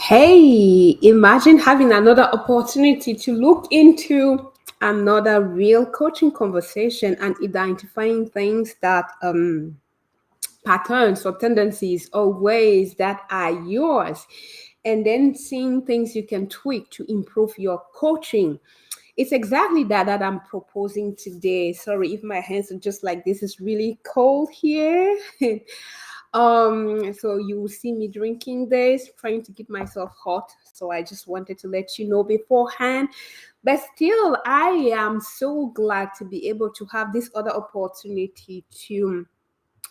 Hey, imagine having another opportunity to look into another real coaching conversation and identifying things that patterns or tendencies or ways that are yours, and then seeing things you can tweak to improve your coaching. It's exactly that I'm proposing today. Sorry if my hands are just like this. It's really cold here. So you will see me drinking this, trying to keep myself hot. So I just wanted to let you know beforehand. But still, I am so glad to be able to have this other opportunity to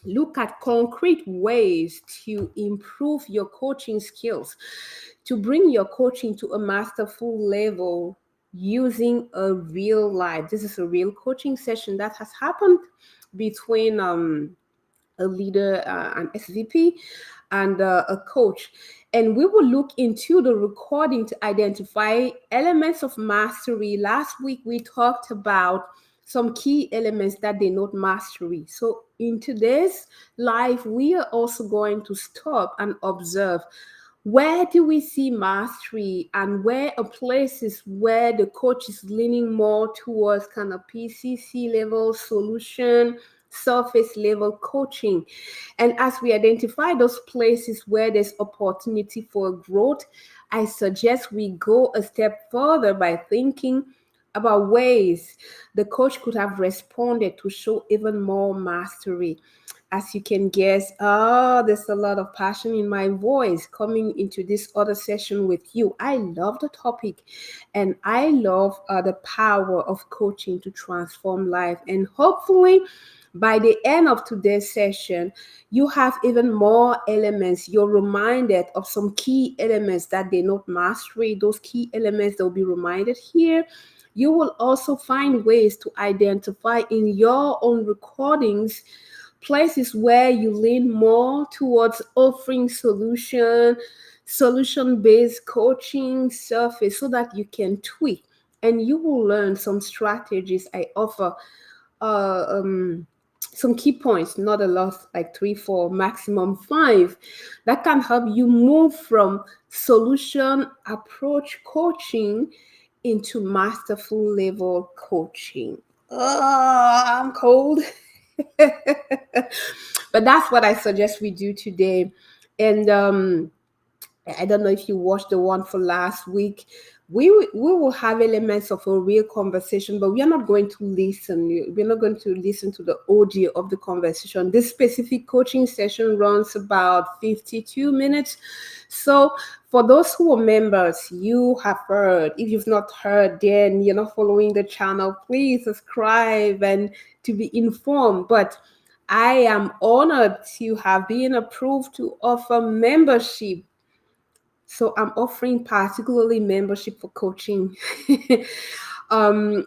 look at concrete ways to improve your coaching skills, to bring your coaching to a masterful level using a real life. This is a real coaching session that has happened between a leader, an SVP, and a coach. And we will look into the recording to identify elements of mastery. Last week, we talked about some key elements that denote mastery. So, in today's life, we are also going to stop and observe where do we see mastery and where are places where the coach is leaning more towards kind of PCC level solution, surface level coaching. And as we identify those places where there's opportunity for growth, I suggest we go a step further by thinking about ways the coach could have responded to show even more mastery. As you can guess, there's a lot of passion in my voice coming into this other session with you. I love the topic and I love the power of coaching to transform life. And hopefully, by the end of today's session, you have even more elements. You're reminded of some key elements that denote mastery. Those key elements that will be reminded here. You will also find ways to identify in your own recordings places where you lean more towards offering solution-based coaching surface so that you can tweak and you will learn some strategies I offer, uh, um, some key points, not a lot, like three, four, maximum five, that can help you move from solution approach coaching into masterful level coaching. Oh, I'm cold. But that's what I suggest we do today. And I don't know if you watched the one for last week. We will have elements of a real conversation, but we are not going to listen. We're not going to listen to the audio of the conversation. This specific coaching session runs about 52 minutes. So for those who are members, you have heard. If you've not heard, then you're not following the channel. Please subscribe and to be informed. But I am honored to have been approved to offer membership, so I'm offering particularly membership for coaching. And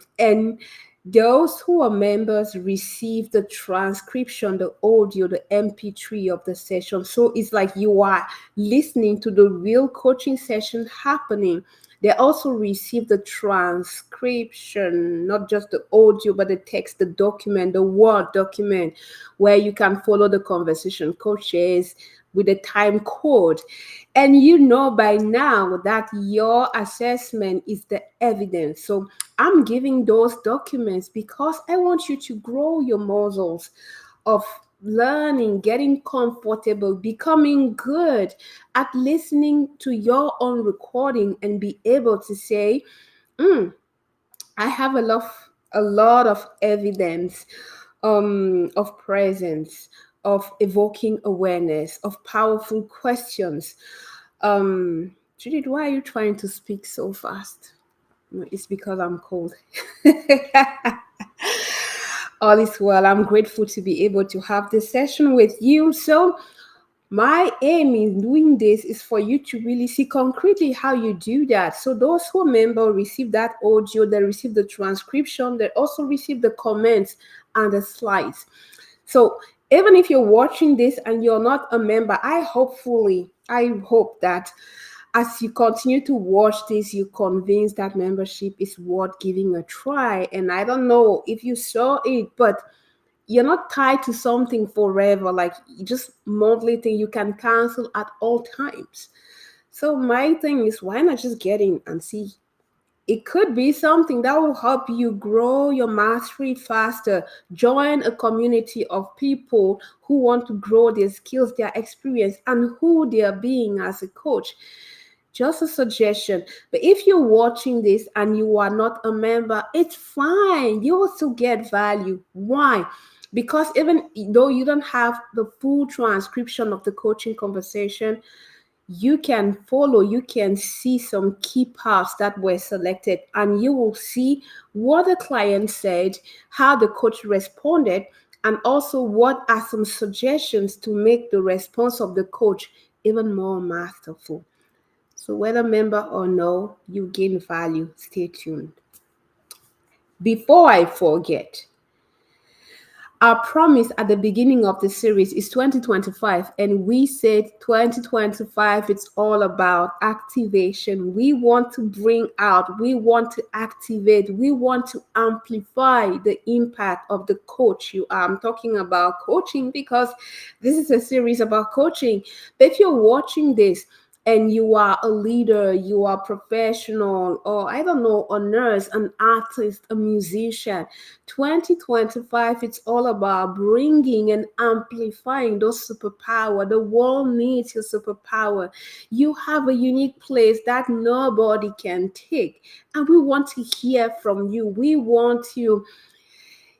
those who are members receive the transcription, the audio, the MP3 of the session. So it's like you are listening to the real coaching session happening. They also receive the transcription, not just the audio, but the text, the document, the Word document, where you can follow the conversation coaches with a time code. And you know by now that your assessment is the evidence. So I'm giving those documents because I want you to grow your muscles of learning, getting comfortable, becoming good at listening to your own recording and be able to say, I have a lot of evidence of presence, of evoking awareness, of powerful questions. Judith, why are you trying to speak so fast? No, it's because I'm cold. All is well. I'm grateful to be able to have this session with you. So, my aim in doing this is for you to really see concretely how you do that. So those who are member receive that audio, they receive the transcription, they also receive the comments and the slides. So even if you're watching this and you're not a member, I hope that as you continue to watch this, you convince that membership is worth giving a try. And I don't know if you saw it, but you're not tied to something forever, like just monthly thing you can cancel at all times. So my thing is, why not just get in and see? It could be something that will help you grow your mastery faster. Join a community of people who want to grow their skills, their experience, and who they are being as a coach. Just a suggestion. But if you're watching this and you are not a member, it's fine. You will still get value. Why? Because even though you don't have the full transcription of the coaching conversation, you can follow, you can see some key parts that were selected, and you will see what the client said, how the coach responded, and also what are some suggestions to make the response of the coach even more masterful. So whether member or no, you gain value. Stay tuned. Before I forget, our promise at the beginning of the series is 2025, and we said 2025, it's all about activation. We want to bring out, we want to activate, we want to amplify the impact of the coach you are. I'm talking about coaching because this is a series about coaching. But if you're watching this and you are a leader, you are professional, or I don't know, a nurse, an artist, a musician, 2025, it's all about bringing and amplifying those superpower. The world needs your superpower. You have a unique place that nobody can take, and we want to hear from you. We want to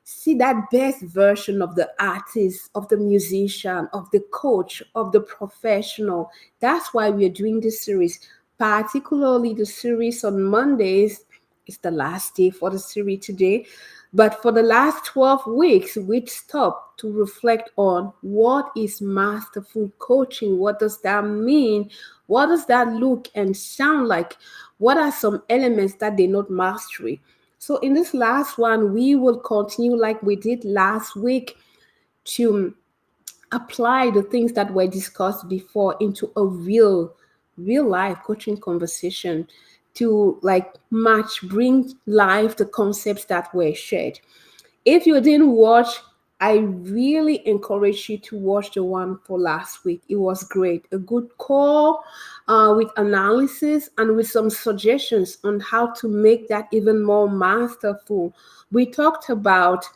see that best version of the artist, of the musician, of the coach, of the professional. That's why we're doing this series, particularly the series on Mondays. It's the last day for the series today. But for the last 12 weeks, we stopped to reflect on what is masterful coaching? What does that mean? What does that look and sound like? What are some elements that denote mastery? So in this last one, we will continue like we did last week to apply the things that were discussed before into a real life coaching conversation to like bring life the concepts that were shared. If you didn't watch, I really encourage you to watch the one for last week. It was great. A good call with analysis and with some suggestions on how to make that even more masterful. We talked about,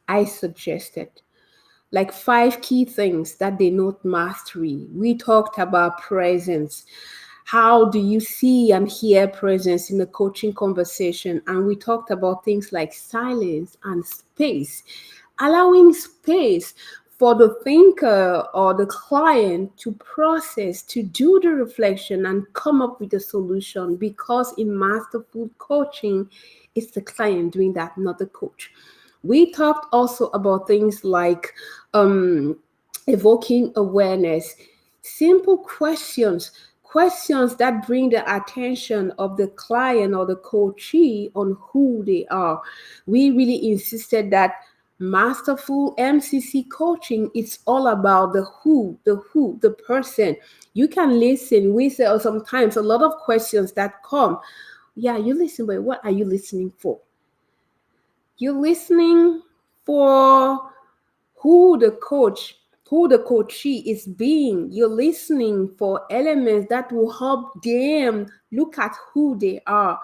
I suggested, like 5 key things that denote mastery. We talked about presence. How do you see and hear presence in a coaching conversation? And we talked about things like silence and space, allowing space for the thinker or the client to process, to do the reflection and come up with a solution. Because in masterful coaching, it's the client doing that, not the coach. We talked also about things like um, evoking awareness, simple questions that bring the attention of the client or the coachee on who they are. We really insisted that masterful MCC coaching, it's all about the person. You can listen. We say, or sometimes a lot of questions that come. Yeah, you listen, but what are you listening for? You're listening for who the coach, who the coachee is being. You're listening for elements that will help them look at who they are.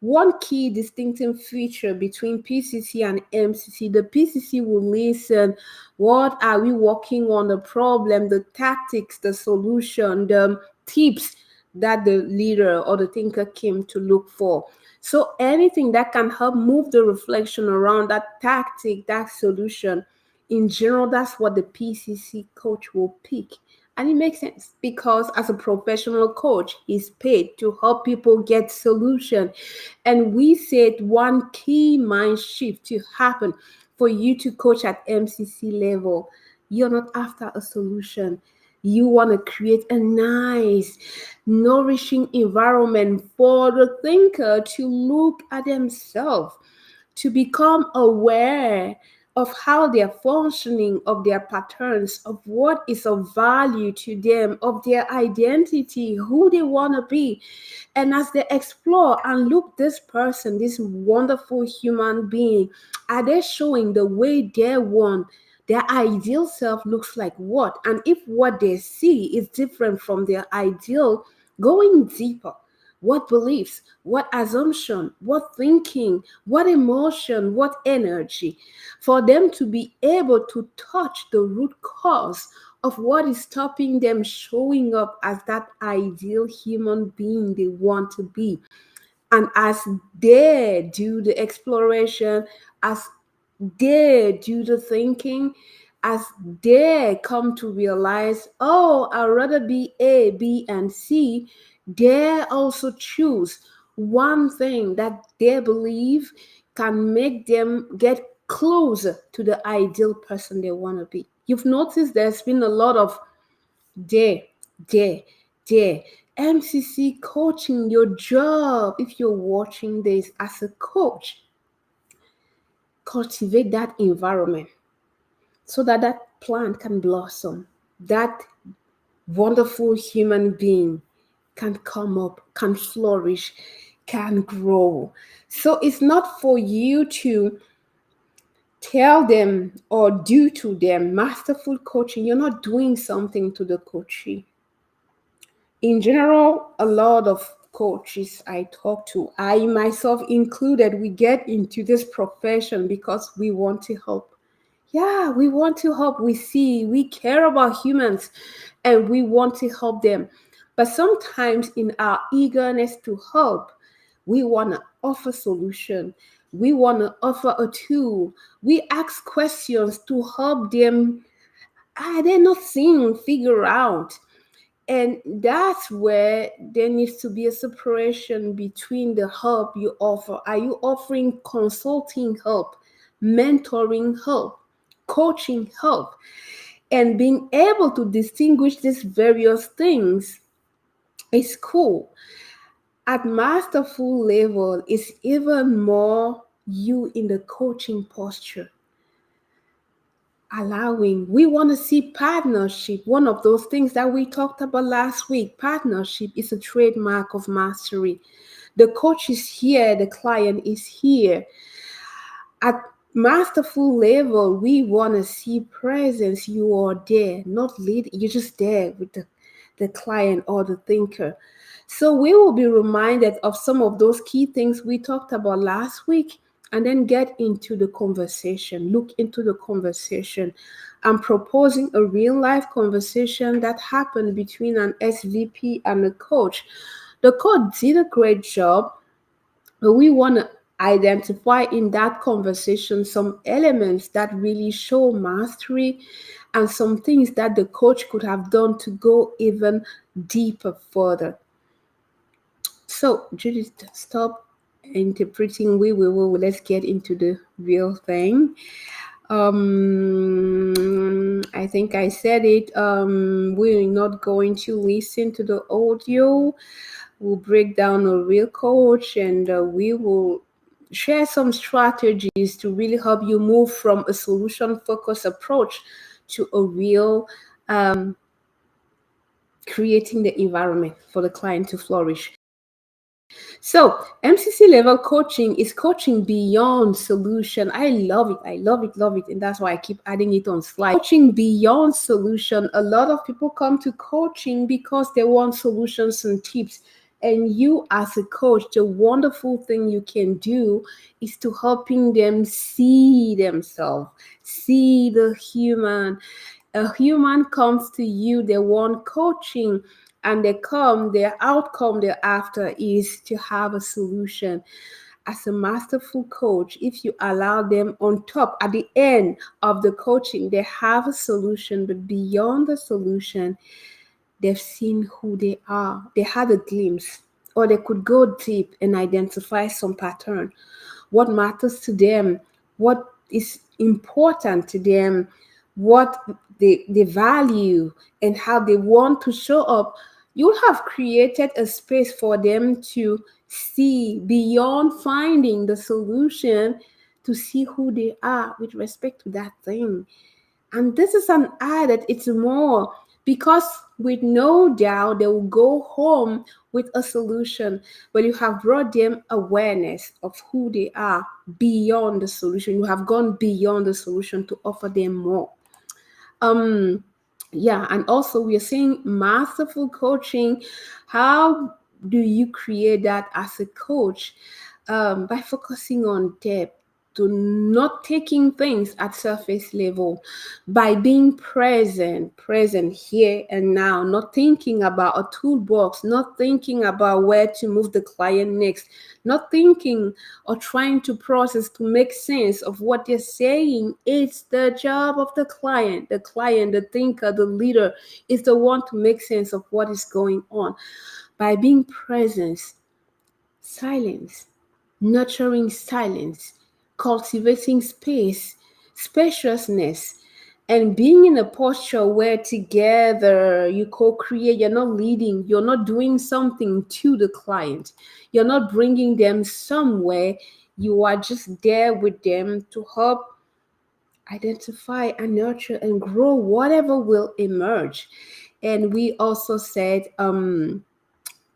One key distinctive feature between PCC and MCC, the PCC will listen. What are we working on? The problem, the tactics, the solution, the tips that the leader or the thinker came to look for. So anything that can help move the reflection around that tactic, that solution, in general, that's what the PCC coach will pick. And it makes sense because as a professional coach, he's paid to help people get solution. And we said one key mind shift to happen for you to coach at MCC level. You're not after a solution. You want to create a nice, nourishing environment for the thinker to look at themselves, to become aware of how they're functioning, of their patterns, of what is of value to them, of their identity, who they want to be. And as they explore and look, this person, this wonderful human being, are they showing the way they want? Their ideal self looks like what? And if what they see is different from their ideal, going deeper. What beliefs, what assumption, what thinking, what emotion, what energy, for them to be able to touch the root cause of what is stopping them showing up as that ideal human being they want to be. And as they do the exploration, as they do the thinking, as they come to realize, oh, I'd rather be A, B, and C, they also choose one thing that they believe can make them get closer to the ideal person they want to be. You've noticed there's been a lot of there, there, there. MCC coaching, your job, if you're watching this as a coach, cultivate that environment so that that plant can blossom. That wonderful human being can come up, can flourish, can grow. So it's not for you to tell them or do to them masterful coaching. You're not doing something to the coachee. In general, a lot of coaches I talk to, I myself included, we get into this profession because we want to help. Yeah, we want to help. We care about humans and we want to help them. But sometimes in our eagerness to help, we want to offer solution. We want to offer a tool. We ask questions to help them. They're not seeing, figure out. And that's where there needs to be a separation between the help you offer. Are you offering consulting help, mentoring help, coaching help? And being able to distinguish these various things is cool. At Masterful level, it's even more you in the coaching posture. Allowing, we want to see partnership. One of those things that we talked about last week, partnership is a trademark of mastery. The coach is here, the client is here. At Masterful level, we want to see presence. You are there, not lead, you're just there with the client or the thinker. So we will be reminded of some of those key things we talked about last week, and then get into the conversation, look into the conversation. I'm proposing a real life conversation that happened between an SVP and a coach. The coach did a great job, but we want to identify in that conversation some elements that really show mastery and some things that the coach could have done to go even deeper further. So, Judith, stop interpreting. We will. Let's get into the real thing. I think I said it. We're not going to listen to the audio. We'll break down a real coach, and we will share some strategies to really help you move from a solution-focused approach to a real creating the environment for the client to flourish. So MCC level coaching is coaching beyond solution. I love it. I love it, love it. And that's why I keep adding it on slide. Coaching beyond solution. A lot of people come to coaching because they want solutions and tips. And you as a coach, the wonderful thing you can do is to helping them see themselves, see the human. A human comes to you, they want coaching, and their outcome thereafter is to have a solution. As a masterful coach, if you allow them on top at the end of the coaching, they have a solution, but beyond the solution, they've seen who they are. They had a glimpse, or they could go deep and identify some pattern. What matters to them, what is important to them, what they value, and how they want to show up. You have created a space for them to see beyond finding the solution, to see who they are with respect to that thing. And this is an added, it's more, because with no doubt they will go home with a solution, but you have brought them awareness of who they are beyond the solution. You have gone beyond the solution to offer them more. Yeah, and also we are saying masterful coaching. How do you create that as a coach? By focusing on depth, to not taking things at surface level, by being present here and now, not thinking about a toolbox, not thinking about where to move the client next, not thinking or trying to process to make sense of what they're saying. It's the job of the client. The client, the thinker, the leader is the one to make sense of what is going on. By being present, silence, nurturing silence, cultivating space, spaciousness, and being in a posture where together you co-create. You're not leading, you're not doing something to the client, you're not bringing them somewhere. You are just there with them to help identify and nurture and grow whatever will emerge. And we also said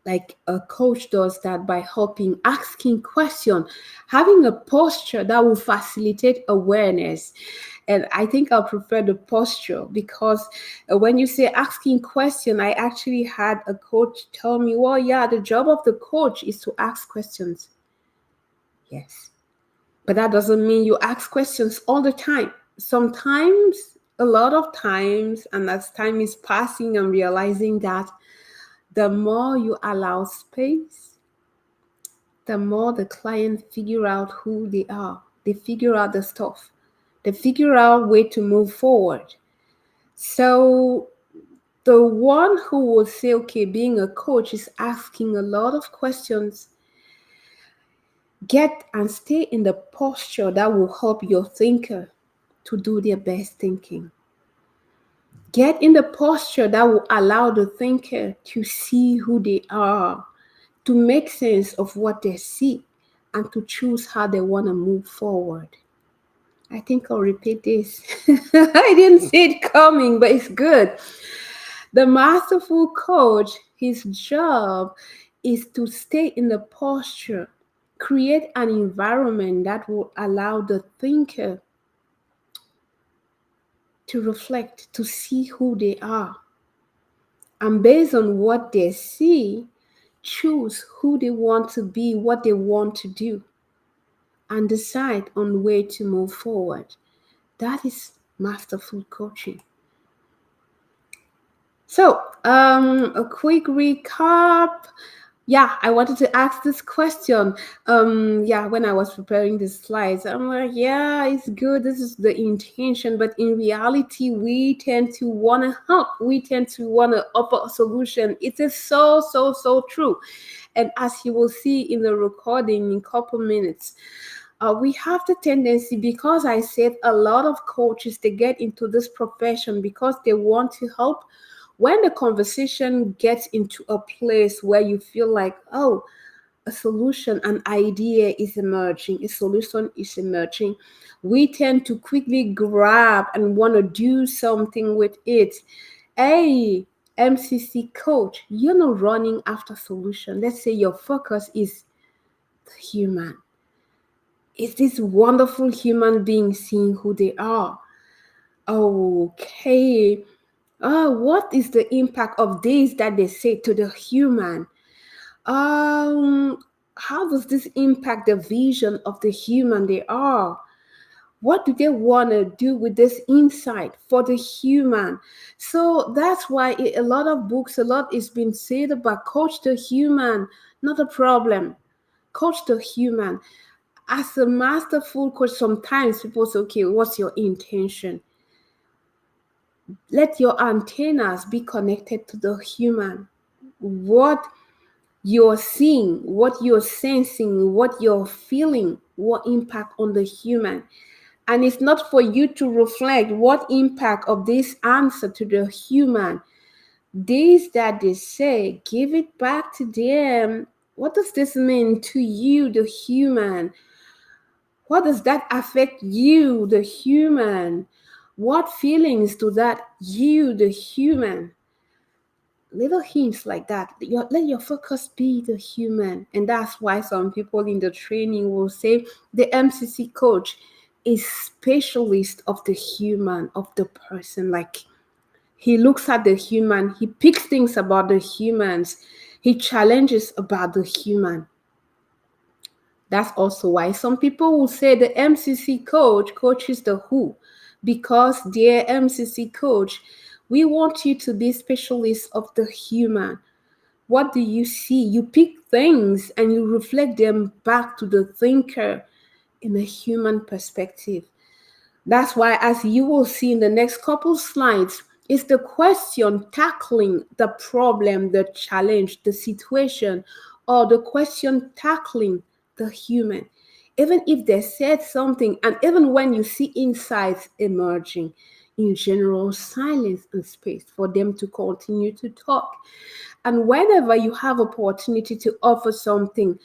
like a coach does that by helping, asking question, having a posture that will facilitate awareness. And I think I'll prefer the posture, because when you say asking question, I actually had a coach tell me, well, yeah, the job of the coach is to ask questions. Yes, but that doesn't mean you ask questions all the time. Sometimes, a lot of times, and as time is passing, I'm realizing that the more you allow space, the more the client figure out who they are. They figure out the stuff. They figure out way to move forward. So the one who will say, okay, being a coach is asking a lot of questions. Get and stay in the posture that will help your thinker to do their best thinking. Get in the posture that will allow the thinker to see who they are, to make sense of what they see, and to choose how they want to move forward. I think I'll repeat this. I didn't see it coming, but it's good. The masterful coach, his job is to stay in the posture, create an environment that will allow the thinker to reflect, to see who they are. And based on what they see, choose who they want to be, what they want to do, and decide on where to move forward. That is masterful coaching. So, a quick recap. Yeah, I wanted to ask this question. Yeah, when I was preparing the slides, I'm like, yeah, it's good. This is the intention, but in reality, we tend to want to help. We tend to want to offer a solution. It is so true. And as you will see in the recording in a couple minutes, we have the tendency, because I said a lot of coaches, they get into this profession because they want to help. When the conversation gets into a place where you feel like, oh, a solution, an idea is emerging, a solution is emerging, we tend to quickly grab and want to do something with it. Hey, MCC coach, you're not running after solution. Let's say your focus is the human. Is this wonderful human being seeing who they are? Okay. What is the impact of this that they say to the human? Um, how does this impact the vision of the human they are? What do they want to do with this insight for the human? So that's why a lot of books, a lot is being said about coach the human, not a problem. Coach the human. As a masterful coach, sometimes people say, okay, what's your intention? Let your antennas be connected to the human. What you're seeing, what you're sensing, what you're feeling, what impact on the human. And it's not for you to reflect what impact of this answer to the human. This that they say, give it back to them. What does this mean to you, the human? What does that affect you, the human? What feelings do that you, the human? Little hints like that. Let your focus be the human. And that's why some people in the training will say the MCC coach is specialist of the human, of the person. Like, He looks at the human. He picks things about the humans. He challenges about the human. That's also why some people will say the MCC coach coaches the who, because dear MCC coach, we want you to be specialist of the human. What do you see? You pick things and you reflect them back to the thinker in a human perspective. That's why, as you will see in the next couple slides, it's the question tackling the problem, the challenge, the situation, or the question tackling the human. Even if they said something, and even when you see insights emerging, in general, silence and space for them to continue to talk. And whenever you have opportunity to offer something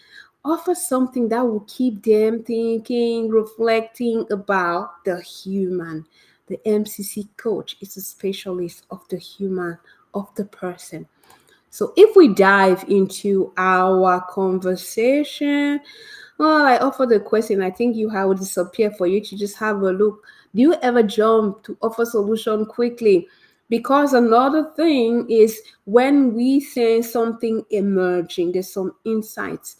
that will keep them thinking, reflecting about the human. The MCC coach is a specialist of the human, of the person. So if we dive into our conversation, well, I offer the question. I think you have will disappear for you to just have a look. Do you ever jump to offer solution quickly? Because another thing is when we say something emerging, there's some insights.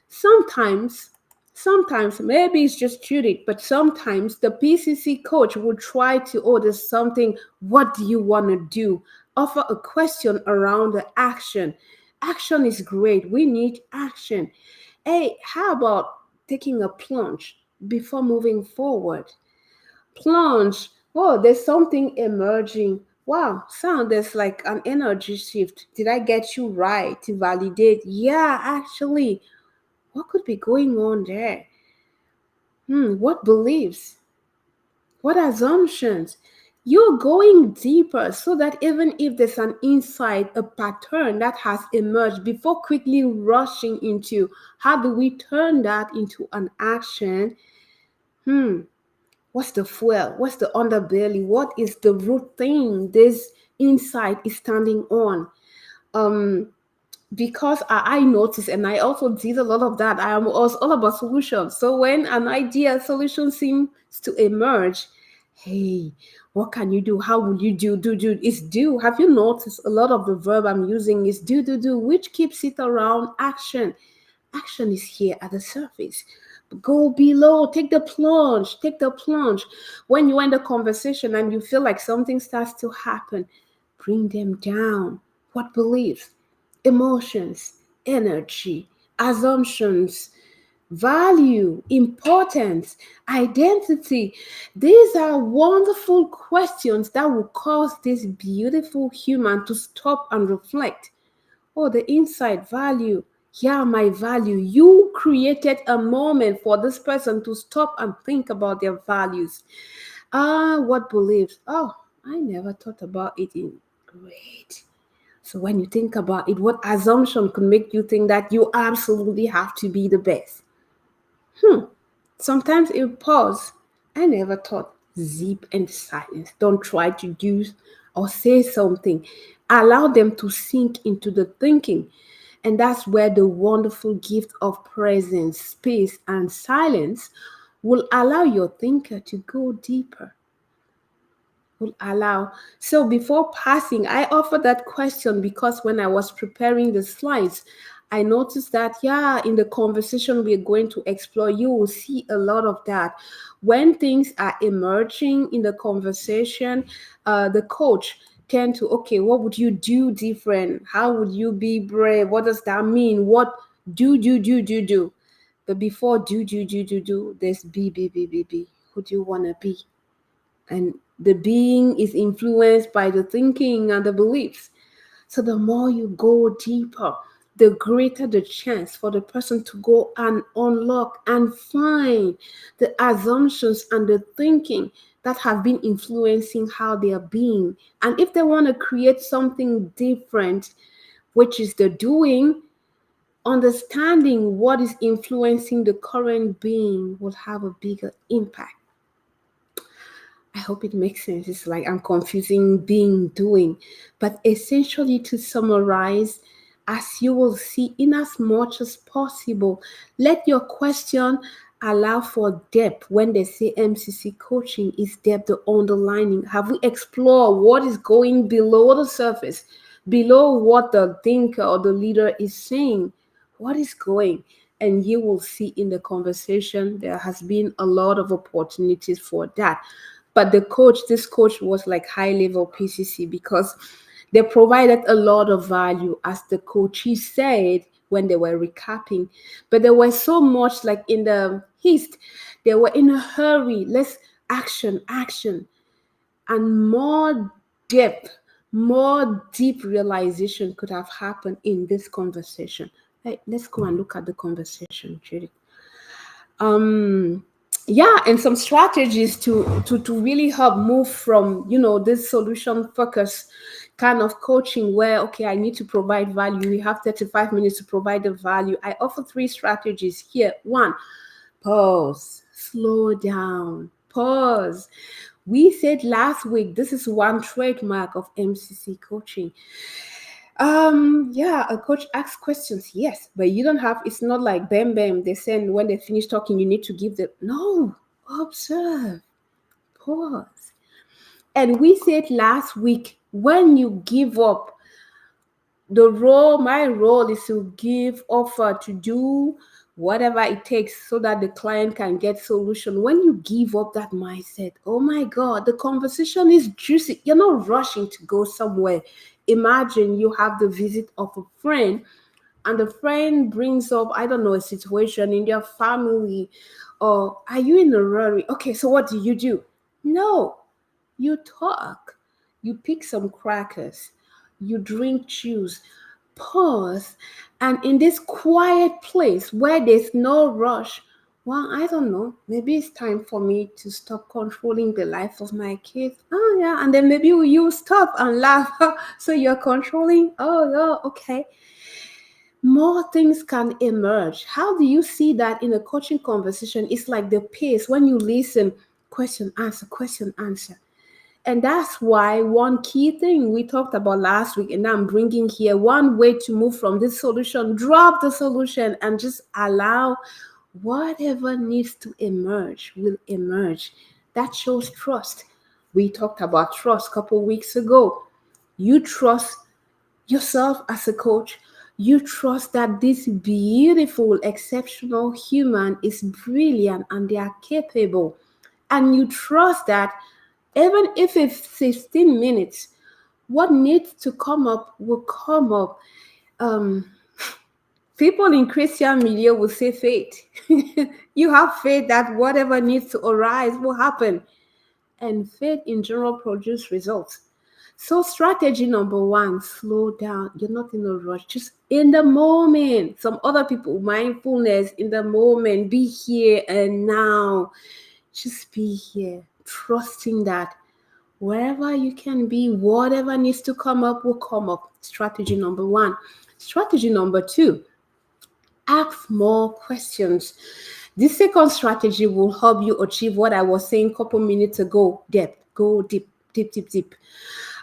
Sometimes, sometimes maybe it's just Judith, but sometimes the PCC coach will try to, oh, there's something, what do you want to do? Offer a question around the action. Action is great. We need action. Hey, how about taking a plunge before moving forward? Plunge. Oh, there's something emerging. Wow, sound there's like an energy shift. Did I get you right to validate? Yeah, actually, what could be going on there? What beliefs? What assumptions? You're going deeper so that even if there's an insight, a pattern that has emerged, before quickly rushing into how do we turn that into an action? What's the fuel? What's the underbelly? What is the root thing this insight is standing on? Um, because I noticed, and I also did a lot of that. I am also all about solutions. So when an idea solution seems to emerge, hey, what can you do? How would you do? It's do. Have you noticed a lot of the verb I'm using is do, which keeps it around action. Action is here at the surface. Go below, take the plunge, take the plunge. When you end the conversation and you feel like something starts to happen, bring them down. What beliefs? Emotions, energy, assumptions, value, importance, identity. These are wonderful questions that will cause this beautiful human to stop and reflect. Oh, the inside value. Yeah, my value. You created a moment for this person to stop and think about their values. What beliefs? Oh, I never thought about it in great. So when you think about it, what assumption could make you think that you absolutely have to be the best? Sometimes you pause. I never thought zip and silence. Don't try to do or say something. Allow them to sink into the thinking. And that's where the wonderful gift of presence, space, and silence will allow your thinker to go deeper, will allow. So before passing, I offered that question because when I was preparing the slides, I noticed that, yeah, in the conversation we're going to explore, you will see a lot of that. When things are emerging in the conversation, the coach tend to, okay, what would you do different? How would you be brave? What does that mean? What do? But before do, there's be. Who do you want to be? And the being is influenced by the thinking and the beliefs. So the more you go deeper, the greater the chance for the person to go and unlock and find the assumptions and the thinking that have been influencing how they are being. And if they want to create something different, which is the doing, understanding what is influencing the current being will have a bigger impact. I hope it makes sense. It's like I'm confusing being, doing. But essentially, to summarize, as you will see, in as much as possible, let your question allow for depth? When they say MCC coaching, is depth the underlining? Have we explored what is going below the surface, below what the thinker or the leader is saying? What is going? And you will see in the conversation there has been a lot of opportunities for that. But this coach was like high level PCC, because they provided a lot of value, as the coaches said when they were recapping. But there was so much, like in the haste, they were in a hurry. Let's action, action, and more depth, more deep realization could have happened in this conversation. Hey, let's go and look at the conversation, Judy. Yeah, and some strategies to really help move from, this solution focus kind of coaching, where, okay, I need to provide value, we have 35 minutes to provide the value. I offer 3 strategies here. 1, pause, slow down, pause. We said last week, this is one trademark of MCC coaching. Yeah, a coach asks questions, yes, but you don't have, it's not like bam bam, they send, when they finish talking, you need to give them. No, observe, pause. And we said last week, when you give up my role is to offer to do whatever it takes so that the client can get solution. When you give up that mindset, oh my God, the conversation is juicy. You're not rushing to go somewhere. Imagine you have the visit of a friend, and the friend brings up, I don't know, a situation in their family, or are you in a hurry? Okay, so what do? No, you talk, you pick some crackers, you drink juice, pause, and in this quiet place where there's no rush, well, I don't know, maybe it's time for me to stop controlling the life of my kids. Oh yeah, and then maybe you stop and laugh. So you're controlling. Oh yeah, okay. More things can emerge. How do you see that in a coaching conversation? It's like the pace when you listen, question, answer. And that's why one key thing we talked about last week, and I'm bringing here, one way to move from this solution, drop the solution and just allow whatever needs to emerge will emerge. That shows trust. We talked about trust a couple weeks ago. You trust yourself as a coach. You trust that this beautiful, exceptional human is brilliant and they are capable. And you trust that even if it's 15 minutes, what needs to come up will come up. Um, People in Christian media will say faith. You have faith that whatever needs to arise will happen. And faith in general produces results. So strategy number 1, slow down. You're not in a rush. Just in the moment. Some other people, mindfulness, in the moment. Be here and now. Just be here. Trusting that wherever you can be, whatever needs to come up will come up. Strategy number 1. Strategy number 2, ask more questions. This second strategy will help you achieve what I was saying a couple minutes ago. Depth. Go deep, deep, deep, deep.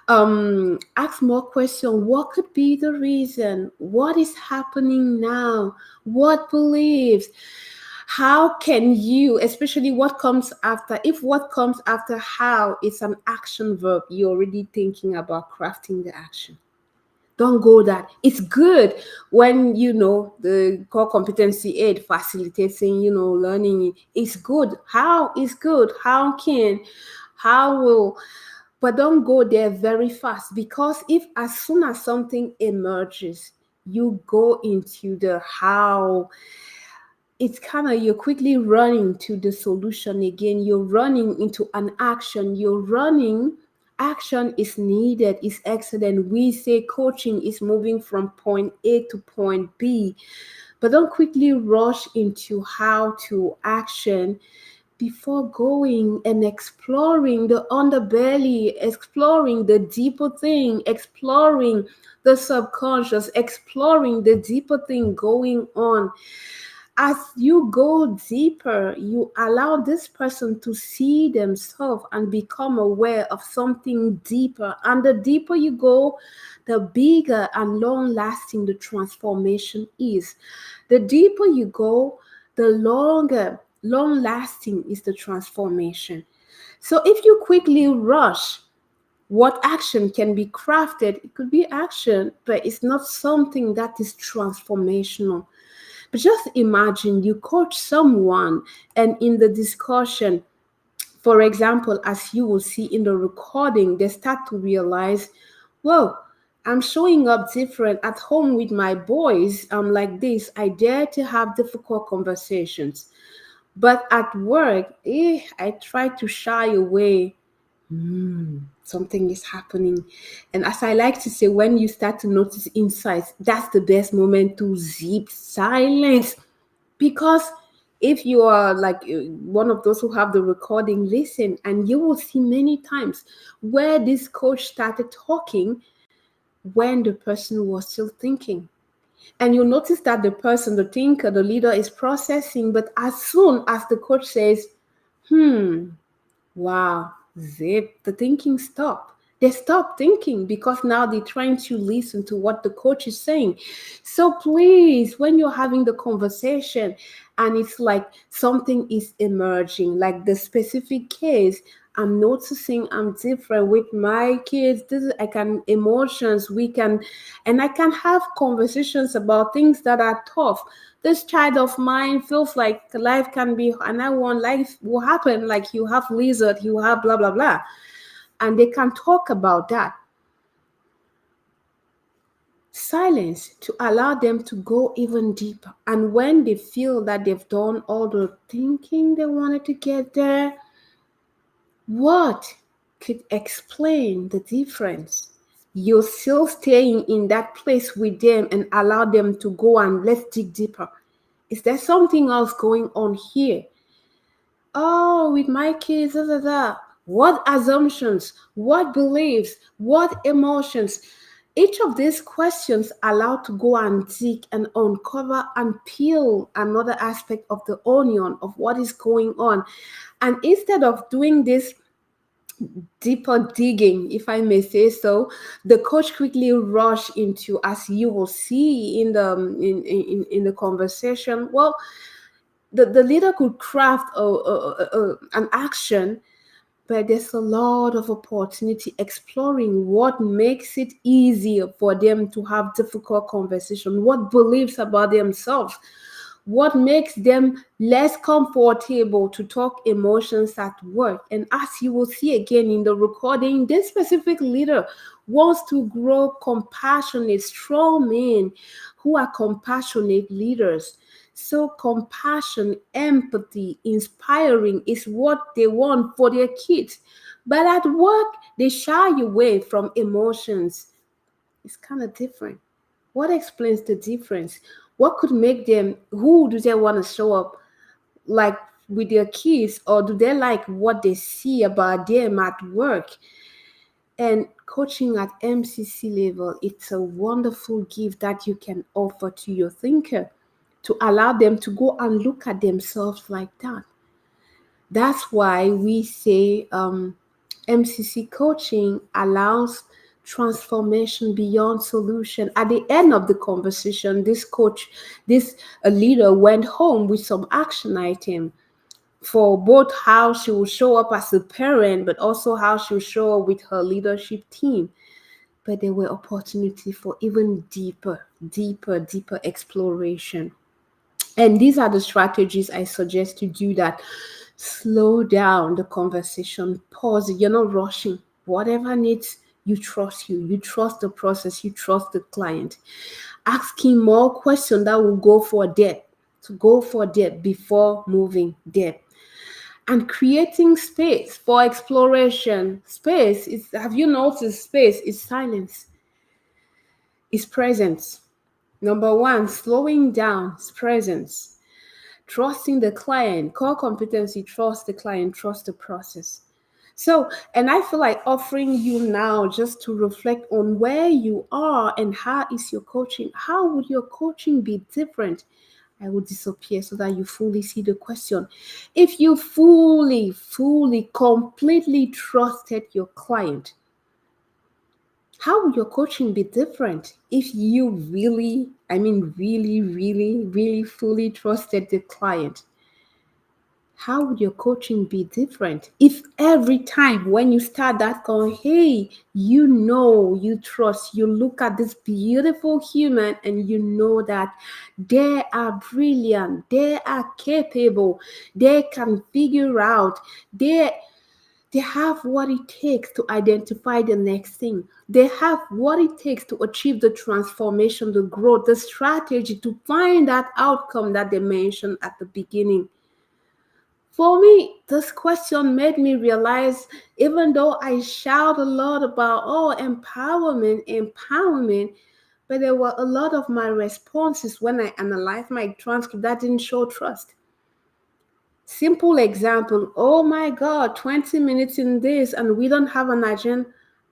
Ask more questions. What could be the reason? What is happening now? What beliefs? How can you, especially what comes after, if what comes after how is an action verb, you're already thinking about crafting the action. Don't go that. It's good when, the core competency aid facilitating, learning. It's good. How is good? How will, but don't go there very fast, because if as soon as something emerges, you go into the how, it's kind of, you're quickly running to the solution again. You're running into an action. Action is needed, is excellent. We say coaching is moving from point A to point B, but don't quickly rush into how to action before going and exploring the underbelly, exploring the deeper thing, exploring the subconscious, exploring the deeper thing going on. As you go deeper, you allow this person to see themselves and become aware of something deeper. And the deeper you go, the bigger and long-lasting the transformation is. The deeper you go, the longer Long lasting is the transformation. So if you quickly rush, what action can be crafted? It could be action, but it's not something that is transformational. But just imagine you coach someone, and in the discussion, for example, as you will see in the recording, they start to realize, whoa, I'm showing up different at home with my boys. I'm like this. I dare to have difficult conversations. But at work, I try to shy away. Something is happening. And as I like to say, when you start to notice insights, that's the best moment to zip silence. Because if you are like one of those who have the recording, listen, and you will see many times where this coach started talking when the person was still thinking. And you'll notice that the person, the thinker, the leader is processing, but as soon as the coach says, wow, zip, the thinking stopped. They stop thinking because now they're trying to listen to what the coach is saying. So please, when you're having the conversation and it's like something is emerging, like the specific case, I'm noticing I'm different with my kids. This is, I can emotions, we can, and I can have conversations about things that are tough. This child of mine feels like life can be, and I want life will happen. Like you have lizard, you have blah blah blah, and they can talk about that. Silence to allow them to go even deeper. And when they feel that they've done all the thinking they wanted to get there, what could explain the difference? You're still staying in that place with them and allow them to go and let's dig deeper. Is there something else going on here? Oh, with my kids, da, da, da. What assumptions, what beliefs, what emotions? Each of these questions allow to go and dig and uncover and peel another aspect of the onion of what is going on. And instead of doing this deeper digging, if I may say so, the coach quickly rush into, as you will see in the in the conversation. Well, the leader could craft an action, but there's a lot of opportunity exploring what makes it easier for them to have difficult conversation, what beliefs about themselves, what makes them less comfortable to talk emotions at work. And as you will see again in the recording, this specific leader wants to grow compassionate, strong men who are compassionate leaders. So compassion, empathy, inspiring is what they want for their kids. But at work, they shy away from emotions. It's kind of different. What explains the difference? What could make them, who do they want to show up like with their kids, or do they like what they see about them at work? And coaching at MCC level, it's a wonderful gift that you can offer to your thinker to allow them to go and look at themselves like that. That's why we say MCC coaching allows transformation beyond solution. At the end of the conversation, this coach, this leader went home with some action item for both how she will show up as a parent, but also how she will show up with her leadership team. But there were opportunity for even deeper exploration. And these are the strategies I suggest to do that. Slow down the conversation, pause it. You're not rushing. Whatever needs, you trust you. You trust the process. You trust the client. Asking more questions that will go for depth, to go for depth before moving depth. And creating space for exploration. Space is, have you noticed, space is silence, is presence. Number one, slowing down is presence. Trusting the client, core competency, trust the client, trust the process. So, and I feel like offering you now just to reflect on where you are and how is your coaching. How would your coaching be different? I will disappear so that you fully see the question. If you fully, completely trusted your client, how would your coaching be different if you really, I mean, really fully trusted the client? How would your coaching be different if every time when you start that going, hey, you know, you trust, you look at this beautiful human and you know that they are brilliant, they are capable, they can figure out, they have what it takes to identify the next thing. They have what it takes to achieve the transformation, the growth, the strategy to find that outcome that they mentioned at the beginning. For me, this question made me realize, even though I shout a lot about, oh, empowerment, empowerment, but there were a lot of my responses when I analyzed my transcript that didn't show trust. Simple example, oh my God, 20 minutes in this and we don't have an agenda.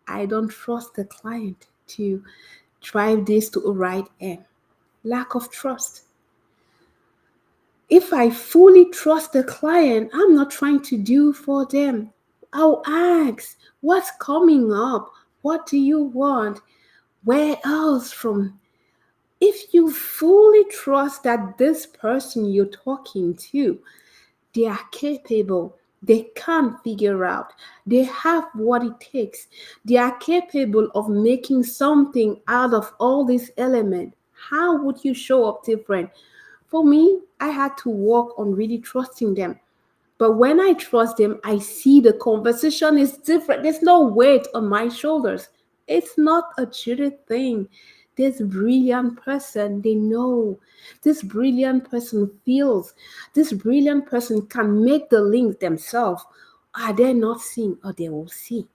I don't trust the client to drive this to a right end. Lack of trust. If I fully trust the client, I'm not trying to do for them. I'll ask, what's coming up? What do you want? Where else from? If you fully trust that this person you're talking to, they are capable, they can figure out, they have what it takes, they are capable of making something out of all these elements, how would you show up different? For me, I had to work on really trusting them. But when I trust them, I see the conversation is different. There's no weight on my shoulders. It's not a cheated thing. This brilliant person, they know. This brilliant person feels. This brilliant person can make the link themselves. Are they not seeing or they will see?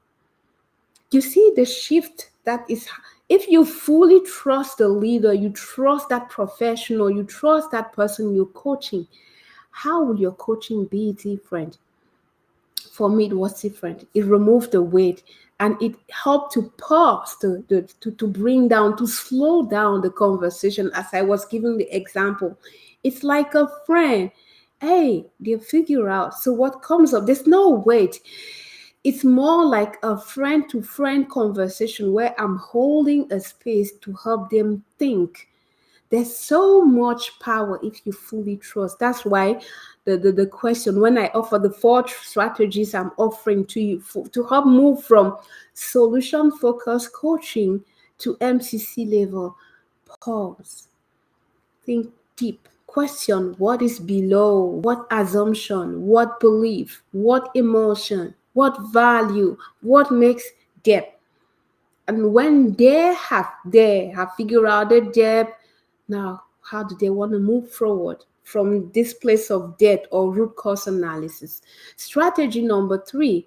You see the shift that is, if you fully trust the leader, you trust that professional, you trust that person you're coaching, how will your coaching be different? For me, it was different. It removed the weight and it helped to pause, to bring down, to slow down the conversation. As I was giving the example, it's like a friend. Hey, they figure out. So what comes up? There's no weight. It's more like a friend to friend conversation where I'm holding a space to help them think. There's so much power if you fully trust. That's why the question, when I offer the 4 strategies I'm offering to you to help move from solution focused coaching to MCC level, pause, think deep, question what is below, what assumption, what belief, what emotion, what value, what makes depth. And when they have figured out the depth, now how do they want to move forward from this place of depth or root cause analysis? Strategy number 3,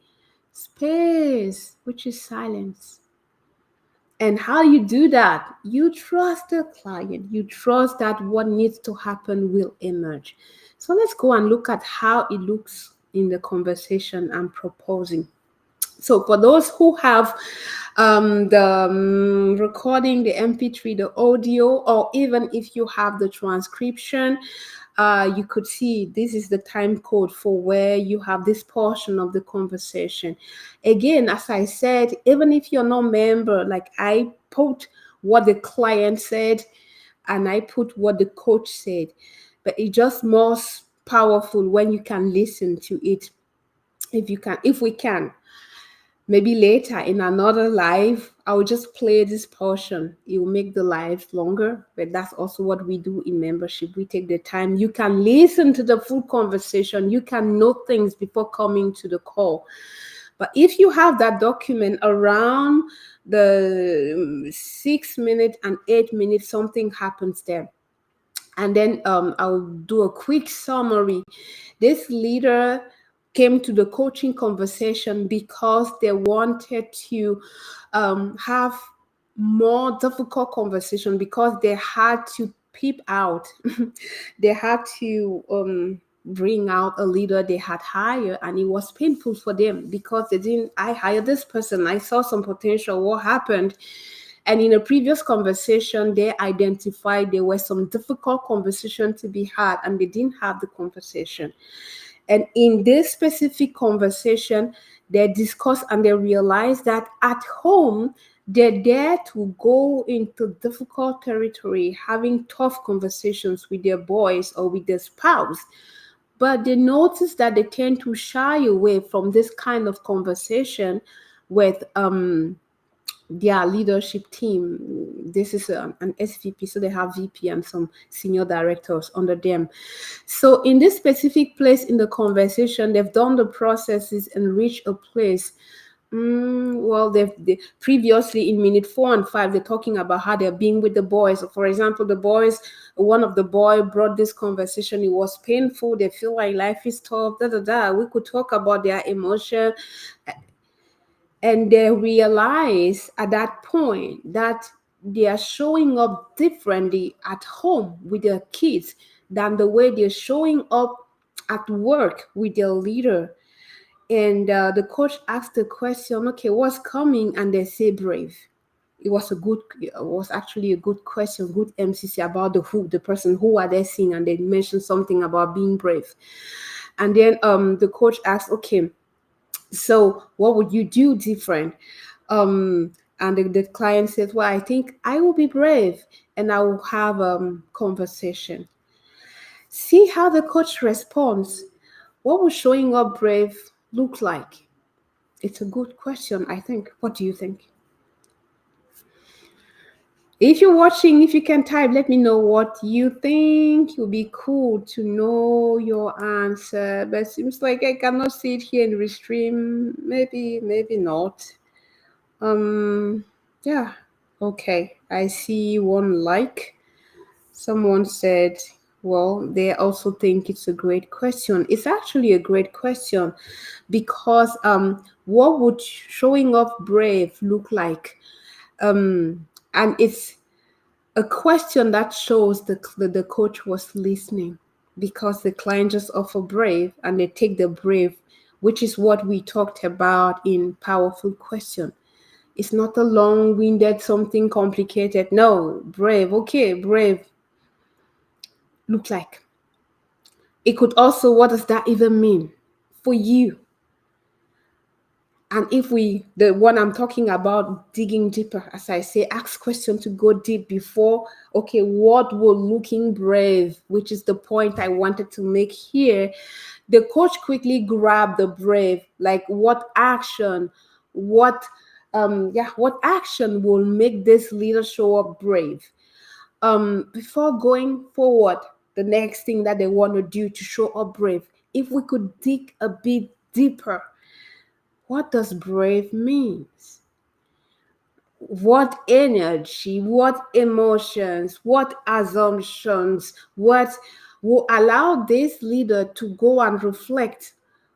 space, which is silence. And how you do that, you trust the client, you trust that what needs to happen will emerge. So let's go and look at how it looks in the conversation I'm proposing. So for those who have the recording, the MP3, the audio, or even if you have the transcription, you could see this is the time code for where you have this portion of the conversation. Again, as I said, even if you're not a member, like I put what the client said and I put what the coach said, but it's just more powerful when you can listen to it. If we can. Maybe later in another live, I'll just play this portion. It will make the live longer, but that's also what we do in membership. We take the time. You can listen to the full conversation. You can note things before coming to the call. But if you have that document around the 6 minutes and 8 minutes, something happens there. And then I'll do a quick summary. This leader came to the coaching conversation because they wanted to have more difficult conversation, because they had to peep out. They had to bring out a leader they had hired, and it was painful for them because I hired this person, I saw some potential, what happened? And in a previous conversation, they identified there were some difficult conversation to be had, and they didn't have the conversation. And in this specific conversation, they discussed and they realized that at home, they're there to go into difficult territory, having tough conversations with their boys or with their spouse. But they notice that they tend to shy away from this kind of conversation with their leadership team. This is an SVP, so they have VP and some senior directors under them. So in this specific place in the conversation, they've done the processes and reached a place. Well, they previously in minute 4 and 5, they're talking about how they're being with the boys. For example, the boys, one of the boy brought this conversation. It was painful. They feel like life is tough. Da da da. We could talk about their emotion, and they realize at that point that they are showing up differently at home with their kids than the way they're showing up at work with their leader. And the coach asked the question, okay, what's coming? And they say brave. It was actually a good question, good MCC about the person, who are they seeing? And they mentioned something about being brave. And then the coach asked, okay, so what would you do different? And the client says, well, I think I will be brave and I will have conversation. See how the coach responds. What will showing up brave look like? It's a good question, I think. What do you think? If you're watching, if you can type, let me know what you think. It would be cool to know your answer. But it seems like I cannot see it here in the restream. Maybe not. Yeah. Okay. I see one like. Someone said, well, they also think it's a great question. It's actually a great question because what would showing up brave look like? And it's a question that shows the coach was listening, because the client just offer brave and they take the brave, which is what we talked about in powerful question. It's not a long-winded something complicated. No, brave. Okay, brave look like. It could also, what does that even mean for you? And if the one I'm talking about, digging deeper, as I say, ask questions to go deep before, okay, what will looking brave, which is the point I wanted to make here. The coach quickly grabbed the brave, like what action, what action will make this leader show up brave? Before going forward, the next thing that they want to do to show up brave, if we could dig a bit deeper, what does brave means? What energy, what emotions, what assumptions, what will allow this leader to go and reflect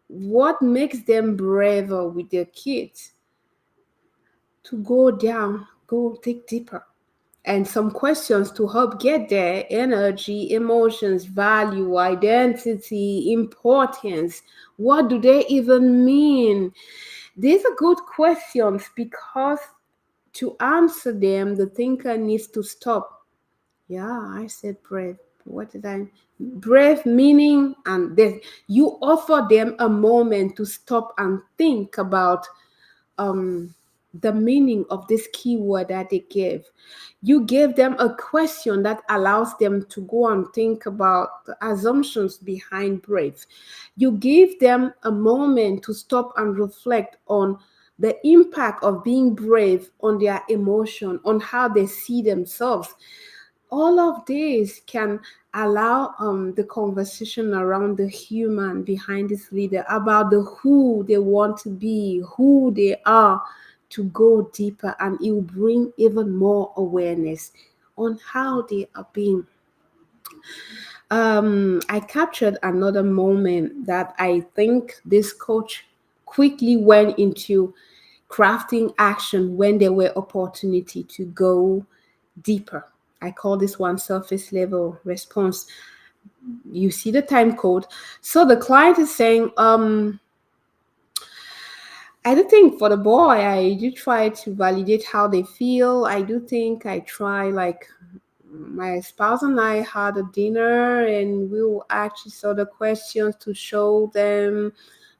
what makes them braver with their kids, to go down, go dig deeper. And some questions to help get there: energy, emotions, value, identity, importance. What do they even mean? These are good questions because to answer them, the thinker needs to stop. Yeah, I said brave. What did I? Brave meaning, and this, you offer them a moment to stop and think about the meaning of this keyword that they gave. You gave them a question that allows them to go and think about the assumptions behind brave. You give them a moment to stop and reflect on the impact of being brave on their emotion, on how they see themselves. All of this can allow the conversation around the human behind this leader, about the who they want to be, who they are, to go deeper, and it will bring even more awareness on how they are being. I captured another moment that I think this coach quickly went into crafting action when there were opportunity to go deeper. I call this one surface level response. You see the time code. So the client is saying, I do think for the boy, I do try to validate how they feel. I do think I try, like, my spouse and I had a dinner and we will actually saw the questions to show them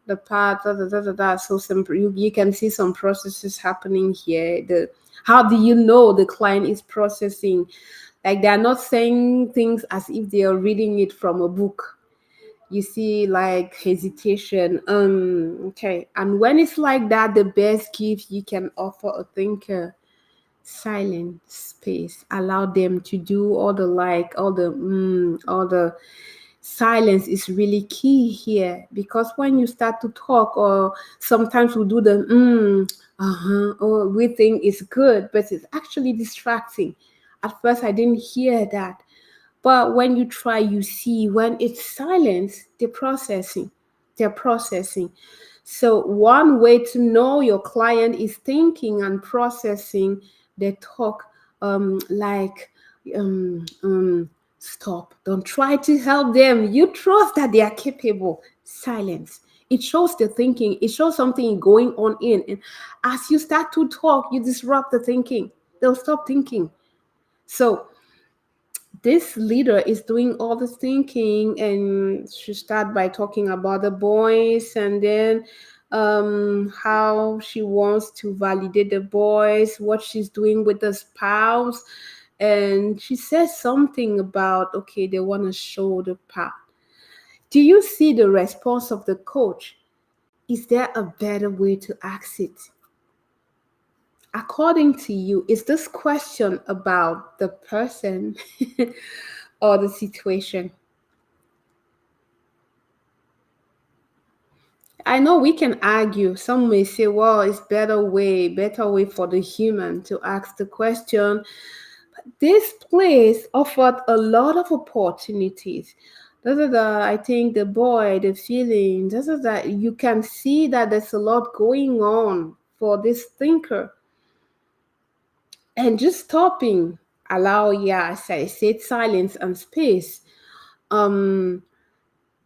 the path, da, da, da, da, da. So you can see some processes happening here. How do you know the client is processing? Like, they're not saying things as if they are reading it from a book. You see like hesitation. Okay. And when it's like that, the best gift you can offer a thinker, silent space. Allow them to do all the like, all the silence is really key here, because when you start to talk, or sometimes we do the or we think it's good, but it's actually distracting. At first I didn't hear that, but when you try, you see when it's silence, they're processing. So one way to know your client is thinking and processing their talk, like stop. Don't try to help them. You trust that they are capable. Silence. It shows the thinking. It shows something going on in. And as you start to talk, you disrupt the thinking. They'll stop thinking. So this leader is doing all the thinking, and she start by talking about the boys, and then how she wants to validate the boys, what she's doing with the spouse. And she says something about, okay, they want to show the path. Do you see the response of the coach? Is there a better way to ask it? According to you, is this question about the person or the situation? I know we can argue. Some may say, well, it's better way for the human to ask the question. This place offered a lot of opportunities. I think the boy, the feeling, that you can see that there's a lot going on for this thinker. And just stopping, allow, yeah, as I said, silence and space. Um,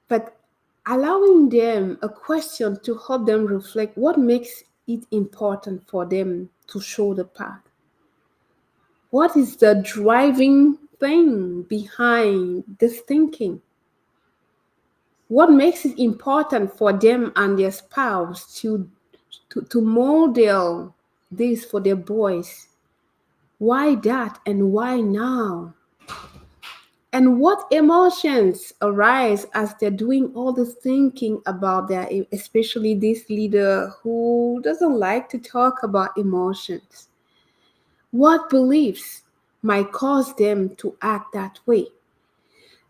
but allowing them a question to help them reflect what makes it important for them to show the path. What is the driving thing behind this thinking? What makes it important for them and their spouse to model this for their boys? Why that and why now? And what emotions arise as they're doing all this thinking about their, especially this leader who doesn't like to talk about emotions? What beliefs might cause them to act that way?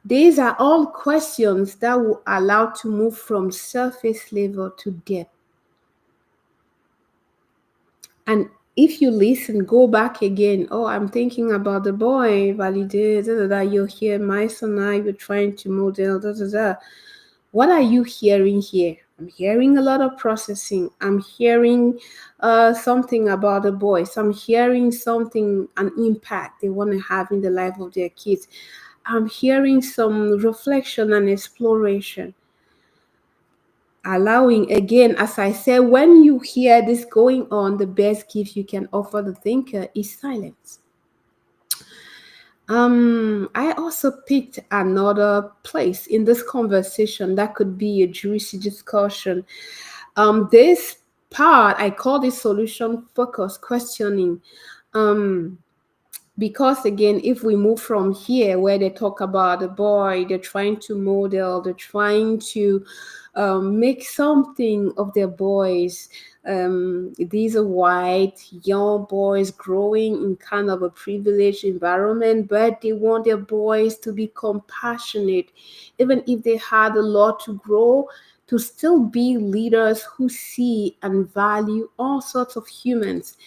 These are all questions that will allow to move from surface level to depth. And if you listen, go back again. Oh, I'm thinking about the boy, validate, You're here, my son, you're trying to model, What are you hearing here? I'm hearing a lot of processing. I'm hearing something about the boys. I'm hearing something, an impact they want to have in the life of their kids. I'm hearing some reflection and exploration. Allowing, again, as I said, when you hear this going on, the best gift you can offer the thinker is silence. I also picked another place in this conversation that could be a juicy discussion. This part, I call this solution focused questioning. Because again, if we move from here where they talk about the boy, they're trying to model, they're trying to make something of their boys. These are white young boys growing in kind of a privileged environment, but they want their boys to be compassionate, even if they had a lot to grow, to still be leaders who see and value all sorts of humans.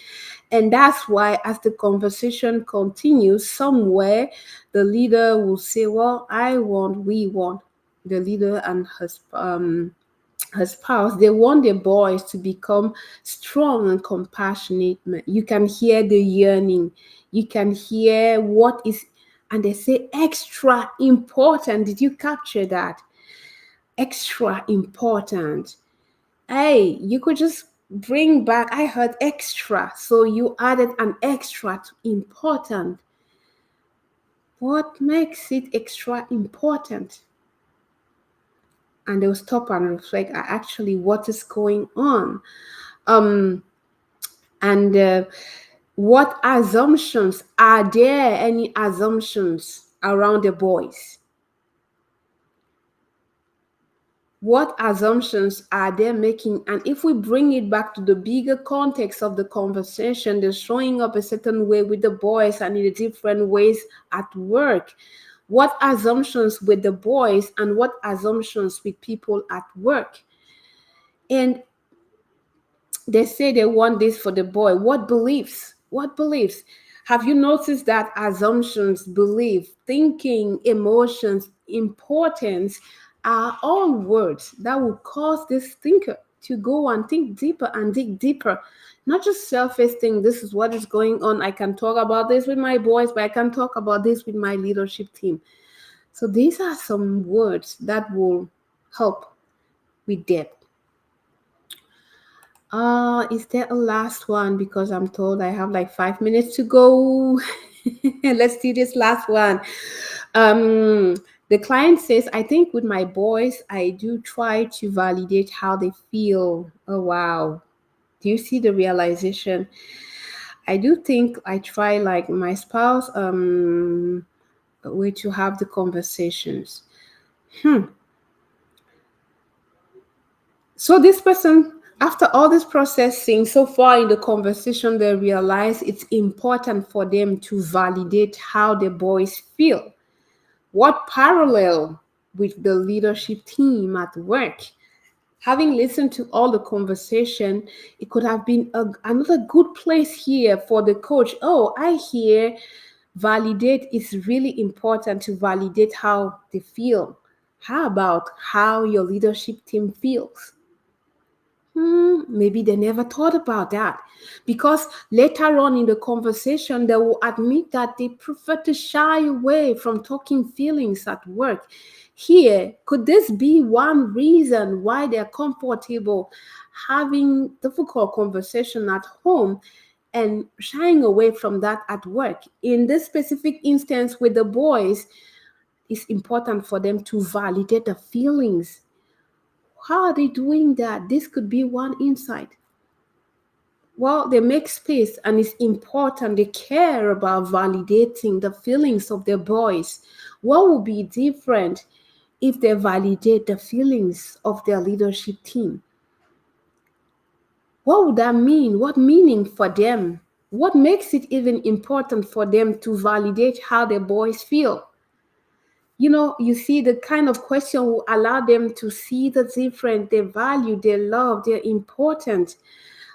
And that's why, as the conversation continues, somewhere the leader will say, well, we want, the leader and her spouse, they want their boys to become strong and compassionate men. You can hear the yearning. You can hear what is, and they say extra important. Did you capture that? Extra important. Hey, you could just bring back, I heard extra, so you added an extra to important. What makes it extra important? And they'll stop and reflect actually what is going on. um and what assumptions are there? Any assumptions around the boys? What assumptions are they making? And if we bring it back to the bigger context of the conversation, they're showing up a certain way with the boys and in a different ways at work. What assumptions with the boys and what assumptions with people at work? And they say they want this for the boy. What beliefs? What beliefs? Have you noticed that assumptions, belief, thinking, emotions, importance are all words that will cause this thinker to go and think deeper and dig deeper? Not just surface thing, this is what is going on. I can talk about this with my boys, but I can talk about this with my leadership team. So these are some words that will help with depth. Is there a last one? Because I'm told I have like 5 minutes to go. Let's do this last one. Um, the client says, I think with my boys, I do try to validate how they feel. Oh, wow. Do you see the realization? I do think I try like my spouse, a way to have the conversations. So this person, after all this processing so far in the conversation, they realize it's important for them to validate how the boys feel. What parallel with the leadership team at work? Having listened to all the conversation, it could have been another good place here for the coach. Oh, I hear validate is really important to validate how they feel. How about how your leadership team feels? Maybe they never thought about that because later on in the conversation, they will admit that they prefer to shy away from talking feelings at work. Here, could this be one reason why they're comfortable having difficult conversation at home and shying away from that at work? In this specific instance with the boys, it's important for them to validate the feelings. How are they doing that? This could be one insight. Well, they make space and it's important. They care about validating the feelings of their boys. What would be different if they validate the feelings of their leadership team? What would that mean? What meaning for them? What makes it even important for them to validate how their boys feel? You see, the kind of question will allow them to see the different, their value, their love, their important.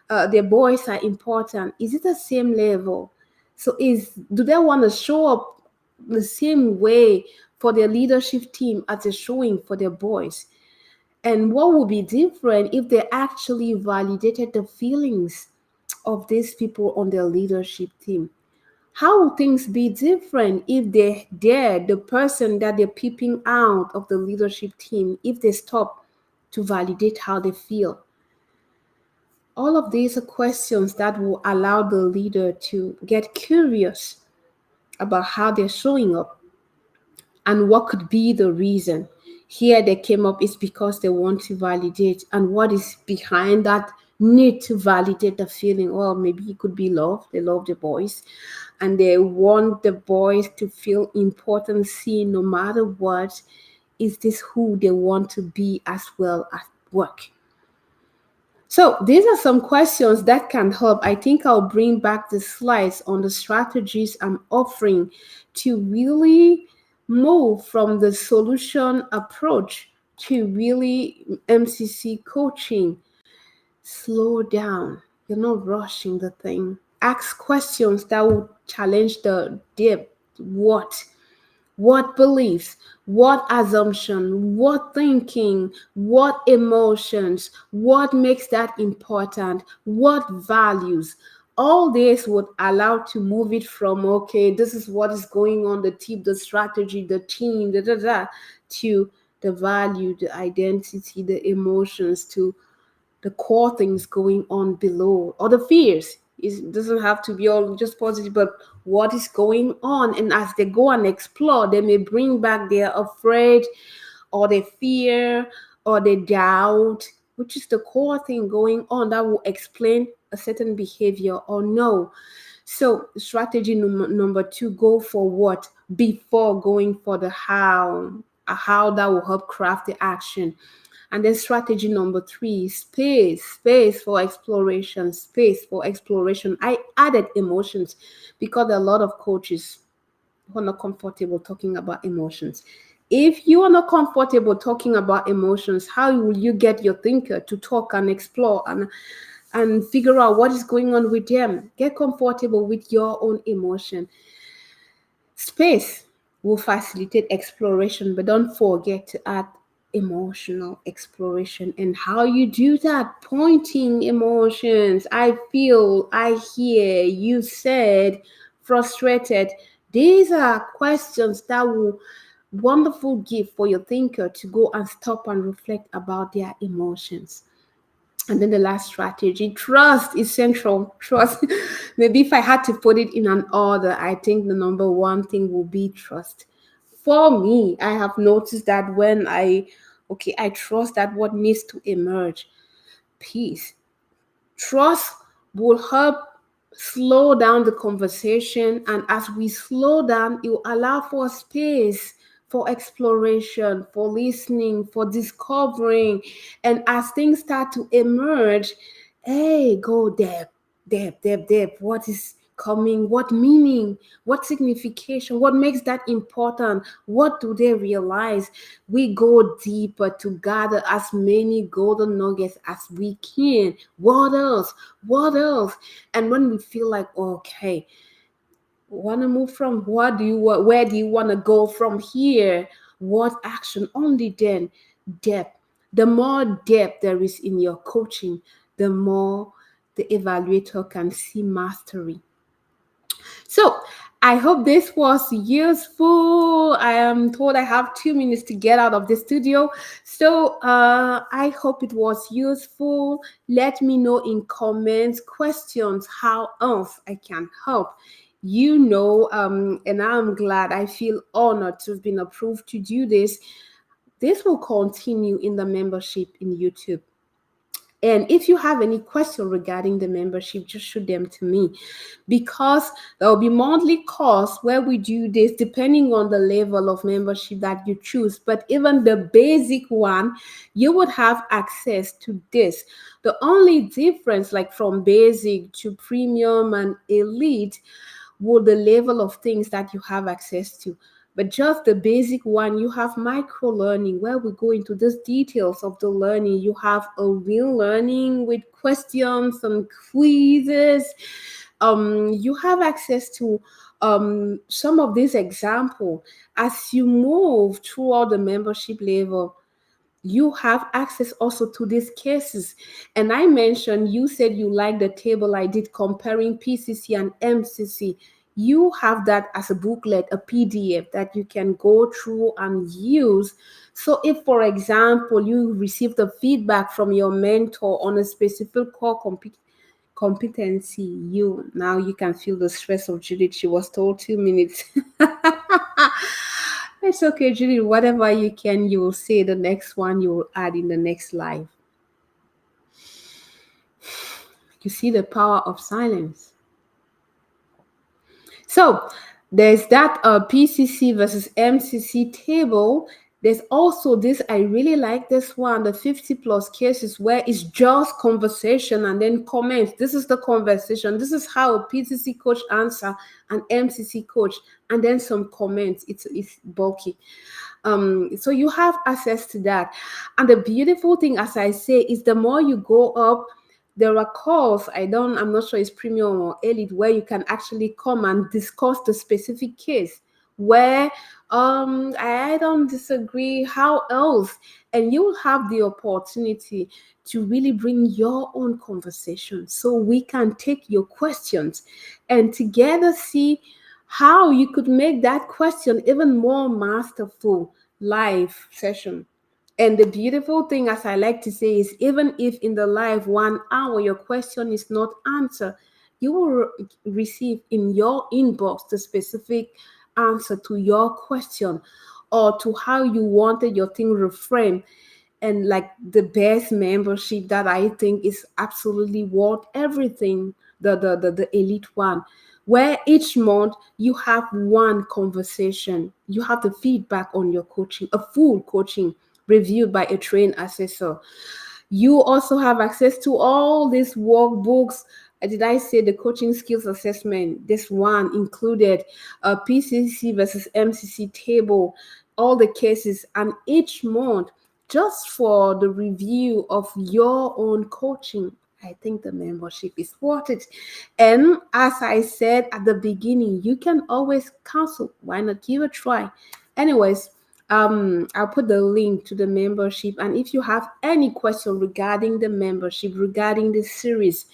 Their boys are important. Is it the same level? So do they want to show up the same way for their leadership team as they're showing for their boys? And what would be different if they actually validated the feelings of these people on their leadership team? How would things be different if they dare the person that they're peeping out of the leadership team, if they stop to validate how they feel? All of these are questions that will allow the leader to get curious about how they're showing up and what could be the reason. Here they came up is because they want to validate, and what is behind that need to validate the feeling. Well, maybe it could be love. They love the boys and they want the boys to feel important, seen no matter what. Is this who they want to be as well at work? So these are some questions that can help. I think I'll bring back the slides on the strategies I'm offering to really move from the solution approach to really MCC coaching. Slow down. You're not rushing the thing. Ask questions that will challenge the depth. What beliefs, what assumption, what thinking, what emotions, what makes that important, what values. All this would allow to move it from, okay, this is what is going on, the tip, the strategy, the team, to the value, the identity, the emotions, to the core things going on below, or the fears. It doesn't have to be all just positive, but what is going on? And as they go and explore, they may bring back their afraid or their fear or their doubt, which is the core thing going on that will explain a certain behavior or no. So strategy number 2, go for what before going for the how that will help craft the action. And then strategy number 3, space for exploration, space for exploration. I added emotions because a lot of coaches who are not comfortable talking about emotions. If you are not comfortable talking about emotions, how will you get your thinker to talk and explore and figure out what is going on with them? Get comfortable with your own emotion. Space will facilitate exploration, but don't forget to add emotional exploration. And how you do that? Pointing emotions. I feel, I hear, you said, frustrated. These are questions that will wonderful gift for your thinker to go and stop and reflect about their emotions. And then the last strategy, trust is central. Trust. Maybe if I had to put it in an order, I think the number one thing will be trust. For me, I have noticed that when I trust that what needs to emerge, peace. Trust will help slow down the conversation, and as we slow down, it will allow for space for exploration, for listening, for discovering. And as things start to emerge, hey, go depth. What is coming? What meaning? What signification? What makes that important? What do they realize? We go deeper to gather as many golden nuggets as we can. What else? What else? And when we feel like, okay, want to move from where do you want to go from here? What action? Only then depth. The more depth there is in your coaching, the more the evaluator can see mastery. So I hope this was useful. I am told I have 2 minutes to get out of the studio. So I hope it was useful. Let me know in comments, questions, how else I can help. And I'm glad, I feel honored to have been approved to do this. This will continue in the membership in YouTube. And if you have any question regarding the membership, just shoot them to me, because there will be monthly costs where we do this depending on the level of membership that you choose. But even the basic one, you would have access to this. The only difference, like from basic to premium and elite, will the level of things that you have access to. But just the basic one, you have micro learning where we go into these details of the learning. You have a real learning with questions and quizzes. You have access to some of these examples as you move throughout the membership level. You have access also to these cases. And I mentioned, you said you like the table I did comparing PCC and MCC. You have that as a booklet, a PDF that you can go through and use. So if, for example, you receive the feedback from your mentor on a specific core competency, you can feel the stress of Judith. She was told 2 minutes. It's okay, Julie. Whatever you can, you will say the next one you will add in the next live. You see the power of silence. So there's that PCC versus MCC table. There's also this, I really like this one, the 50 plus cases where it's just conversation and then comments. This is the conversation. This is how a PCC coach answer an MCC coach, and then some comments. It's bulky. So you have access to that. And the beautiful thing, as I say, is the more you go up, there are calls, I'm not sure it's premium or elite, where you can actually come and discuss the specific case where I don't disagree, how else? And you'll have the opportunity to really bring your own conversation so we can take your questions and together see how you could make that question even more masterful live session. And the beautiful thing, as I like to say, is even if in the live 1 hour your question is not answered, you will receive in your inbox the specific answer to your question or to how you wanted your thing reframed. And like the best membership that I think is absolutely worth everything, the elite one, where each month you have one conversation, you have the feedback on your coaching, a full coaching reviewed by a trained assessor. You also have access to all these workbooks. Did I say the coaching skills assessment? This one included a PCC versus MCC table, all the cases, and each month, just for the review of your own coaching. I think the membership is worth it. And as I said at the beginning, you can always cancel. Why not give a try? Anyways, I'll put the link to the membership. And if you have any question regarding the membership, regarding the series,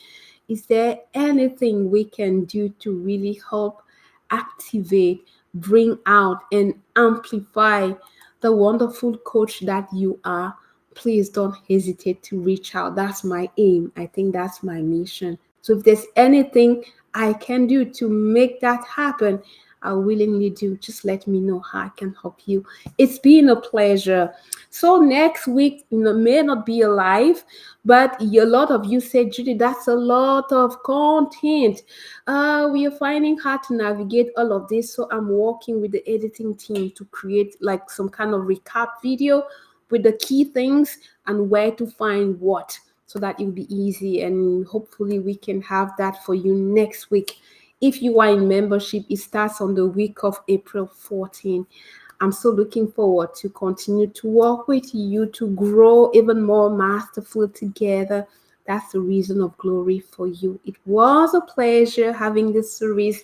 is there anything we can do to really help activate, bring out, and amplify the wonderful coach that you are? Please don't hesitate to reach out. That's my aim. I think that's my mission. So if there's anything I can do to make that happen, I willingly do. Just let me know how I can help you. It's been a pleasure. So next week, may not be alive, but a lot of you said, Judy, that's a lot of content. We are finding hard to navigate all of this. So I'm working with the editing team to create like some kind of recap video with the key things and where to find what, so that it will be easy. And hopefully we can have that for you next week. If you are in membership, it starts on the week of April 14. I'm so looking forward to continue to work with you to grow even more masterful together. That's the reason of glory for you. It was a pleasure having this series.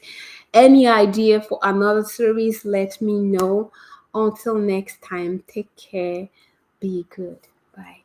Any idea for another series, let me know. Until next time, take care. Be good. Bye.